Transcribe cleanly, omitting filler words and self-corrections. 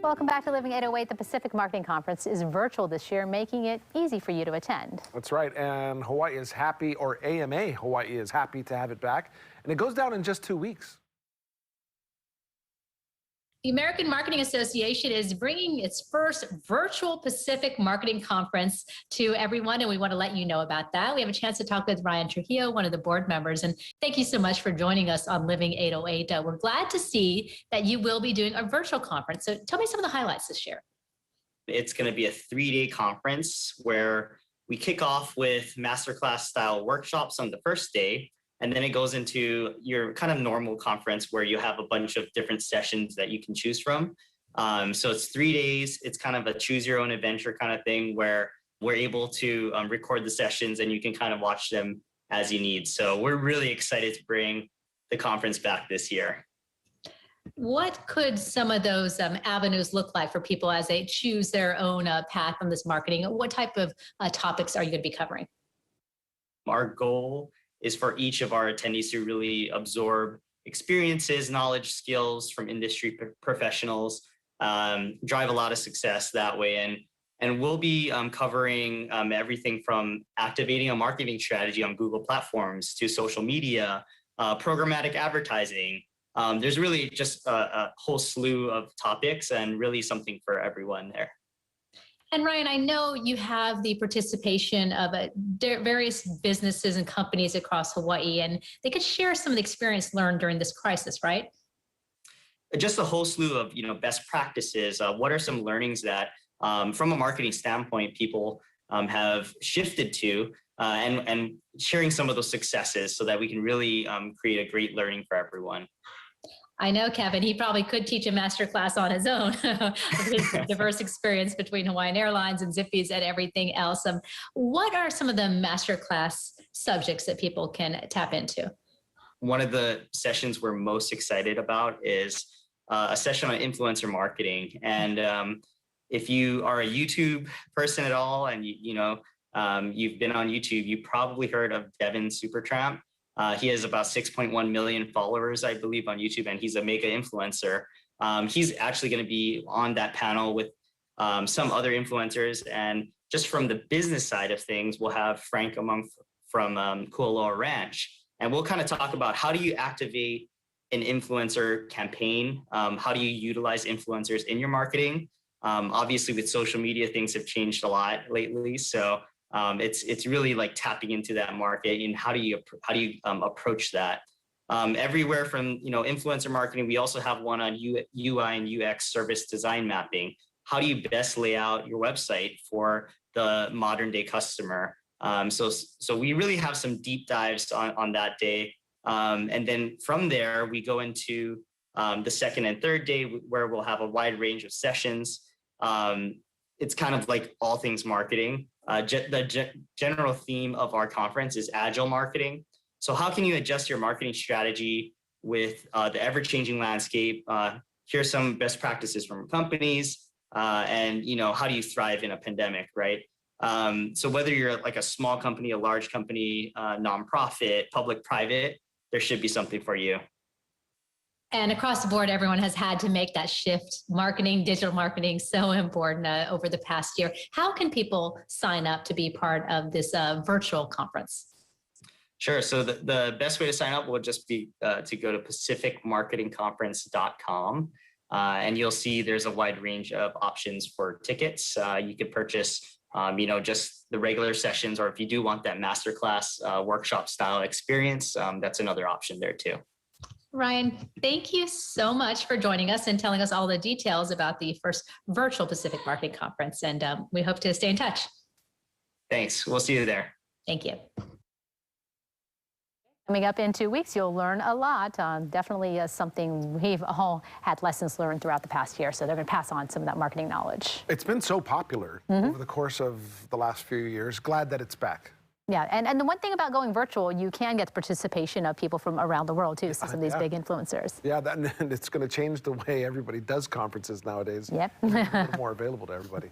Welcome back to Living 808. The Pacific Marketing Conference is virtual this year, making it easy for you to attend. That's right, and Hawaii is happy, or AMA Hawaii is happy to have it back, and it goes down in just 2 weeks. The American Marketing Association is bringing its first virtual Pacific Marketing Conference to everyone, and we want to let you know about that. We have a chance to talk with Ryan Trujillo, one of the board members, and thank you so much for joining us on Living 808. We're glad to see that you will be doing a virtual conference. So tell me some of the highlights this year. It's going to be a 3-day conference where we kick off with masterclass style workshops on the first day. And then it goes into your kind of normal conference where you have a bunch of different sessions that you can choose from. So it's 3 days. It's kind of a choose your own adventure kind of thing where we're able to record the sessions and you can kind of watch them as you need. So we're really excited to bring the conference back this year. What could some of those avenues look like for people as they choose their own path on this marketing? What type of topics are you going to be covering? Our goal is for each of our attendees to really absorb experiences, knowledge, skills from industry professionals, drive a lot of success that way. And we'll be covering everything from activating a marketing strategy on Google platforms to social media, programmatic advertising. There's really just a whole slew of topics and really something for everyone there. And Ryan, I know you have the participation of various businesses and companies across Hawaii, and they could share some of the experience learned during this crisis, right? Just a whole slew of best practices. What are some learnings that, from a marketing standpoint, people have shifted to, and sharing some of those successes so that we can really create a great learning for everyone. I know, Kevin, he probably could teach a masterclass on his own, his diverse experience between Hawaiian Airlines and Zippy's and everything else. What are some of the masterclass subjects that people can tap into? One of the sessions we're most excited about is a session on influencer marketing. And if you are a YouTube person at all and you've been on YouTube, you probably heard of Devin Supertramp. He has about 6.1 million followers, I believe, on YouTube, and he's a mega influencer. He's actually going to be on that panel with some other influencers. And just from the business side of things, we'll have Frank Among from Kualoa Ranch. And we'll kind of talk about how do you activate an influencer campaign? How do you utilize influencers in your marketing? Obviously, with social media, things have changed a lot lately. So it's really like tapping into that market and how do you approach that everywhere from influencer marketing. We also have one on UI and UX service design mapping. How do you best lay out your website for the modern day customer? So we really have some deep dives on that day, and then from there we go into the second and third day where we'll have a wide range of sessions. It's kind of like all things marketing. The general theme of our conference is agile marketing. So how can you adjust your marketing strategy with the ever-changing landscape? Here's some best practices from companies, and how do you thrive in a pandemic, right? So whether you're like a small company, a large company, nonprofit, public-private, there should be something for you. And across the board, everyone has had to make that shift. Marketing, digital marketing, so important over the past year. How can people sign up to be part of this virtual conference? Sure. So the best way to sign up will just be to go to pacificmarketingconference.com. And you'll see there's a wide range of options for tickets. You could purchase, just the regular sessions, or if you do want that masterclass workshop style experience, that's another option there too. Ryan, thank you so much for joining us and telling us all the details about the first virtual Pacific Marketing Conference. And we hope to stay in touch. Thanks. We'll see you there. Thank you. Coming up in 2 weeks, you'll learn a lot. Definitely something we've all had lessons learned throughout the past year. So they're going to pass on some of that marketing knowledge. It's been so popular over the course of the last few years. Glad that it's back. Yeah, and the one thing about going virtual, you can get the participation of people from around the world, too, so some of these big influencers. Yeah, and it's going to change the way everybody does conferences nowadays. Yep. A little more available to everybody.